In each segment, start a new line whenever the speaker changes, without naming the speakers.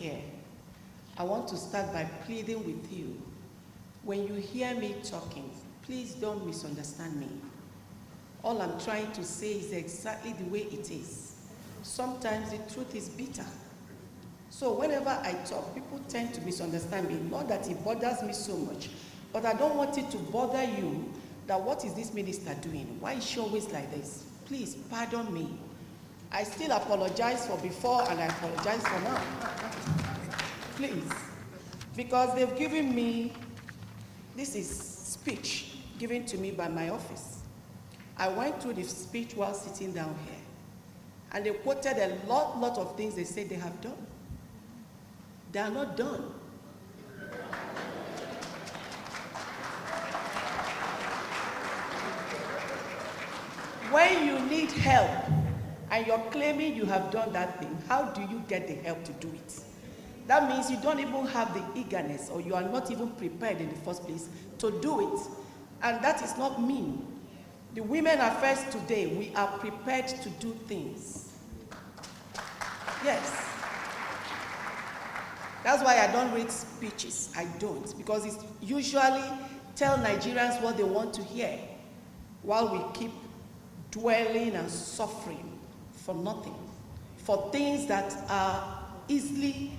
here, I want to start by pleading with you. When you hear me talking, please don't misunderstand me. All I'm trying to say is exactly the way it is. Sometimes the truth is bitter. So whenever I talk, people tend to misunderstand me. Not that it bothers me so much, but I don't want it to bother you that what is this minister doing? Why is she always like this? Please, pardon me. I still apologize for before and I apologize for now. Please. Because they've given me, this is speech given to me by my office. I went through the speech while sitting down here. And they quoted a lot of things they said they have done. They are not done. When you need help and you're claiming you have done that thing, how do you get the help to do it? That means you don't even have the eagerness, or you are not even prepared in the first place to do it. And that is not me. The Women Affairs today, we are prepared to do things. Yes. That's why I don't read speeches. I don't, because it's usually tell Nigerians what they want to hear while we keep dwelling and suffering for nothing, for things that are easily,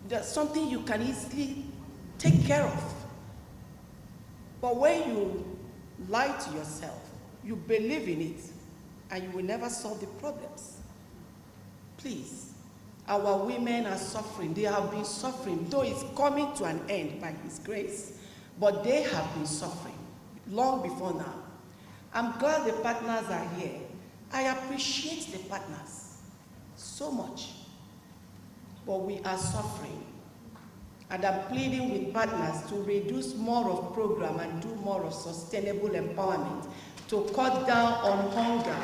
that's something you can easily take care of. But when you lie to yourself, you believe in it, and you will never solve the problems. Please. Our women are suffering. They have been suffering, though it's coming to an end by His grace, but they have been suffering long before now. I'm glad the partners are here. I appreciate the partners so much, but we are suffering. And I'm pleading with partners to reduce more of program and do more of sustainable empowerment, to cut down on hunger.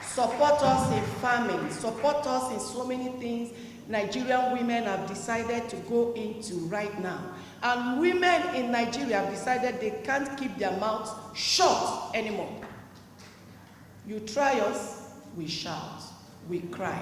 Support us in farming, support us in so many things Nigerian women have decided to go into right now. And women in Nigeria have decided they can't keep their mouths shut anymore. You try us, we shout, we cry.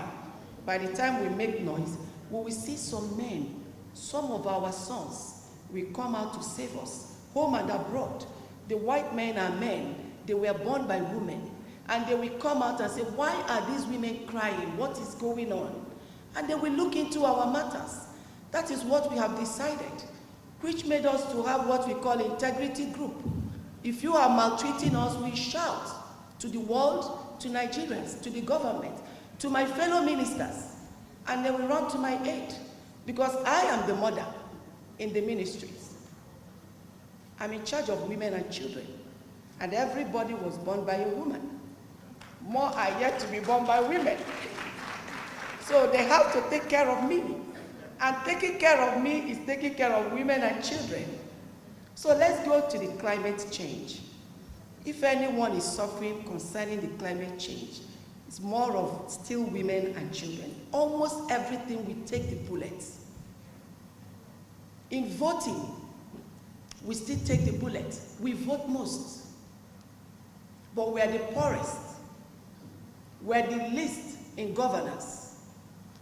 By the time we make noise, we will see some men, some of our sons will come out to save us, home and abroad. The white men are men, they were born by women. And they will come out and say, why are these women crying? What is going on? And they will look into our matters. That is what we have decided, which made us to have what we call integrity group. If you are maltreating us, we shout to the world, to Nigerians, to the government, to my fellow ministers, and they will run to my aid, because I am the mother in the ministries. I'm in charge of women and children, and everybody was born by a woman. More are yet to be born by women. So they have to take care of me. And taking care of me is taking care of women and children. So let's go to the climate change. If anyone is suffering concerning the climate change, it's more of still women and children. Almost everything we take the bullets. In voting, we still take the bullet. We vote most. But we are the poorest. We're the least in governance.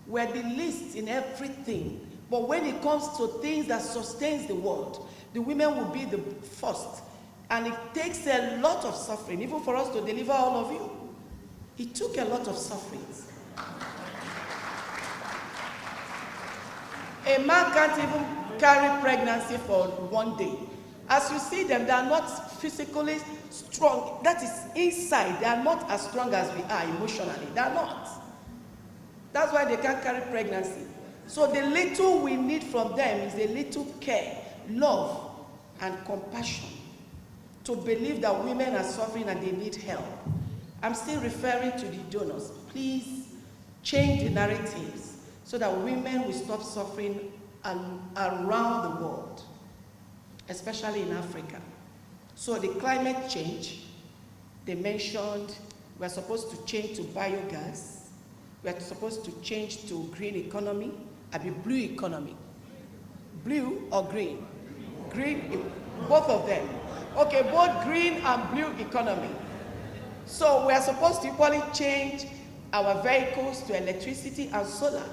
We're the least in everything. But when it comes to things that sustains the world, the women will be the first. And it takes a lot of suffering, even for us to deliver all of you. It took a lot of sufferings. A man can't even carry pregnancy for one day. As you see them, they are not physically strong. That is inside. They are not as strong as we are emotionally. They are not. That's why they can't carry pregnancy. So the little we need from them is a little care, love, and compassion, to believe that women are suffering and they need help. I'm still referring to the donors. Please change the narratives so that women will stop suffering around the world, especially in Africa. So the climate change, they mentioned we're supposed to change to biogas, we're supposed to change to green economy, blue economy. Blue or green? Green, both of them. Okay, both green and blue economy. So we are supposed to equally change our vehicles to electricity and solar.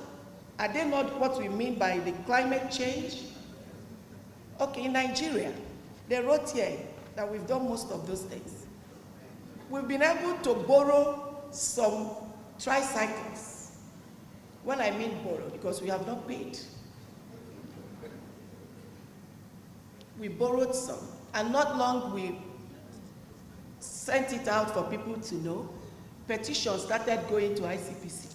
Are they not what we mean by the climate change? Okay, in Nigeria, they wrote here that we've done most of those things. We've been able to borrow some tricycles. When I mean borrow, because we have not paid. We borrowed some, and not long we sent it out for people to know. Petitions started going to ICPC.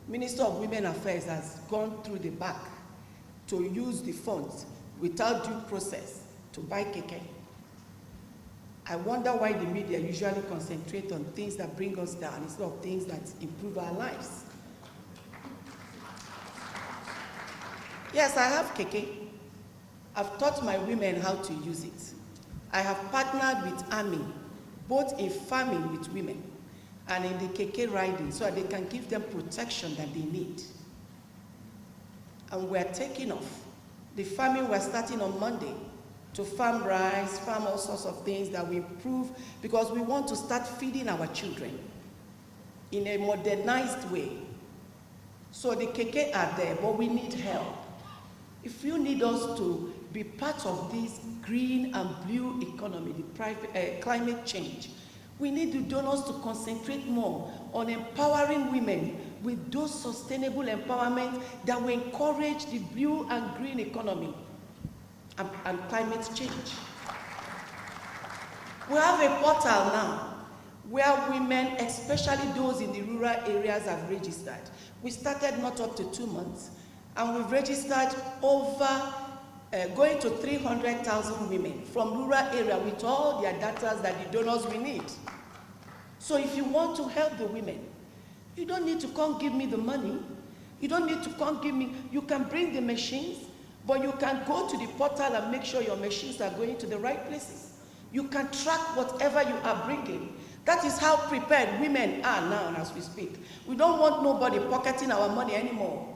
Minister of Women Affairs has gone through the back to use the funds without due process to buy keke. I wonder why the media usually concentrate on things that bring us down instead of things that improve our lives. Yes, I have keke. I've taught my women how to use it. I have partnered with Army, both in farming with women and in the keke riding, so that they can give them protection that they need. And we're taking off. The farming we're starting on Monday to farm rice, farm all sorts of things that we improve, because we want to start feeding our children in a modernized way. So the keke are there, but we need help. If you need us to be part of this green and blue economy, the climate change, we need the donors to concentrate more on empowering women with those sustainable empowerment that will encourage the blue and green economy and climate change. We have a portal now where women, especially those in the rural areas, have registered. We started not up to 2 months, and we've registered over going to 300,000 women from rural area with all their data that the donors we need. So if you want to help the women, you don't need to come give me the money. You don't need to come give me, you can bring the machines, but you can go to the portal and make sure your machines are going to the right places. You can track whatever you are bringing. That is how prepared women are now as we speak. We don't want nobody pocketing our money anymore.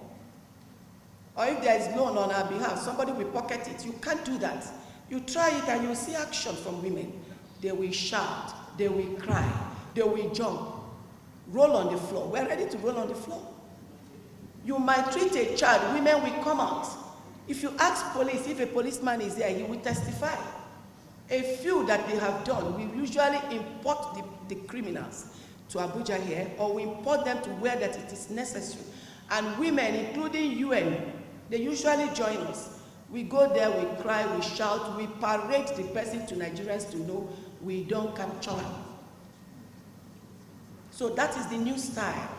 Or if there is loan on our behalf, somebody will pocket it. You can't do that. You try it and you will see action from women. They will shout, they will cry, they will jump, roll on the floor. We're ready to roll on the floor. You might treat a child, women will come out. If you ask police, if a policeman is there, he will testify. A few that they have done, we usually import the criminals to Abuja here, or we import them to where that it is necessary. And women, including UN, they usually join us. We go there, we cry, we shout, we parade the person to Nigerians to know we don't capture him. So that is the new style.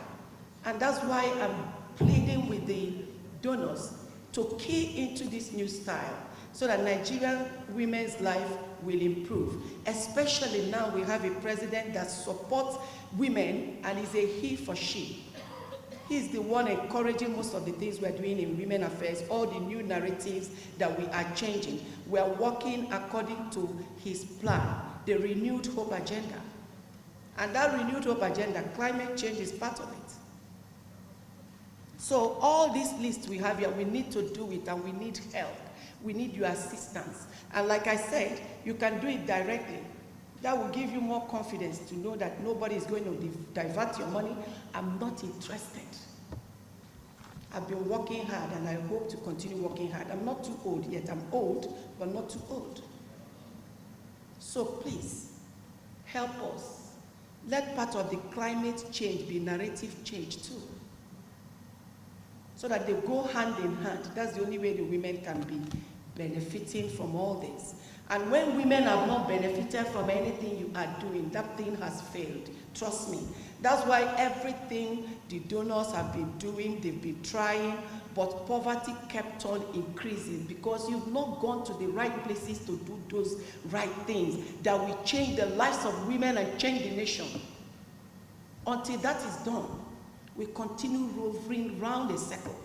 And that's why I'm pleading with the donors to key into this new style so that Nigerian women's life will improve. Especially now we have a president that supports women and is a he for she. He's the one encouraging most of the things we're doing in women affairs, all the new narratives that we are changing. We are working according to his plan, the Renewed Hope Agenda. And that Renewed Hope Agenda, climate change is part of it. So all this list we have here, we need to do it and we need help. We need your assistance. And like I said, you can do it directly. That will give you more confidence to know that nobody is going to divert your money. I'm not interested. I've been working hard and I hope to continue working hard. I'm not too old yet. I'm old, but not too old. So please, help us. Let part of the climate change be narrative change too. So that they go hand in hand. That's the only way the women can be benefiting from all this. And when women have not benefited from anything you are doing, that thing has failed. Trust me. That's why everything the donors have been doing, they've been trying, but poverty kept on increasing because you've not gone to the right places to do those right things that will change the lives of women and change the nation. Until that is done, we continue roving round a circle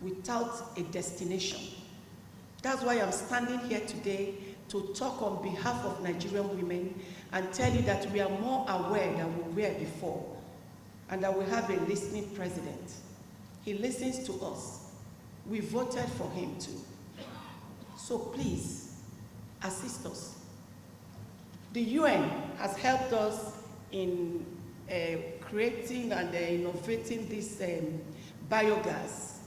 without a destination. That's why I'm standing here today to talk on behalf of Nigerian women and tell you that we are more aware than we were before and that we have a listening president. He listens to us. We voted for him too. So please, assist us. The UN has helped us in creating and innovating this biogas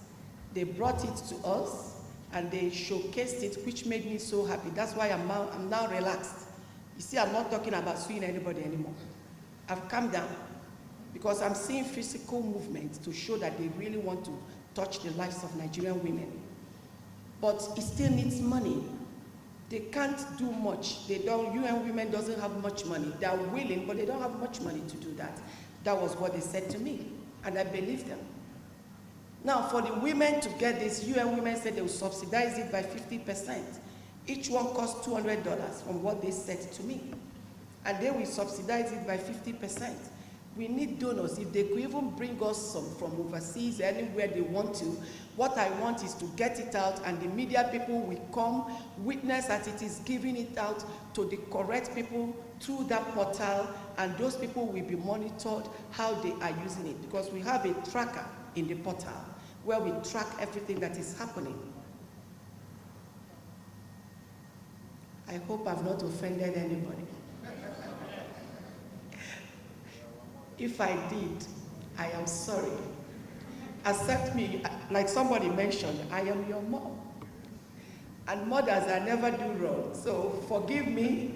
They brought it to us and they showcased it, which made me so happy. That's why I'm now relaxed. You see, I'm not talking about suing anybody anymore. I've calmed down because I'm seeing physical movement to show that they really want to touch the lives of Nigerian women. But it still needs money. They can't do much. UN Women doesn't have much money. They are willing, but they don't have much money to do that. That was what they said to me, and I believed them. Now, for the women to get this, UN Women said they will subsidize it by 50%. Each one costs $200 from what they said to me. And they will subsidize it by 50%. We need donors. If they could even bring us some from overseas, anywhere they want to, what I want is to get it out and the media people will come, witness that it is giving it out to the correct people through that portal, and those people will be monitored how they are using it, because we have a tracker in the portal where we track everything that is happening. I hope I've not offended anybody. If I did, I am sorry. Accept me, like somebody mentioned, I am your mom. And mothers, I never do wrong. So forgive me,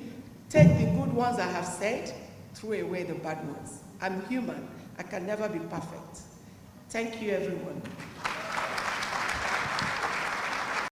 take the good ones I have said, throw away the bad ones. I'm human, I can never be perfect. Thank you, everyone.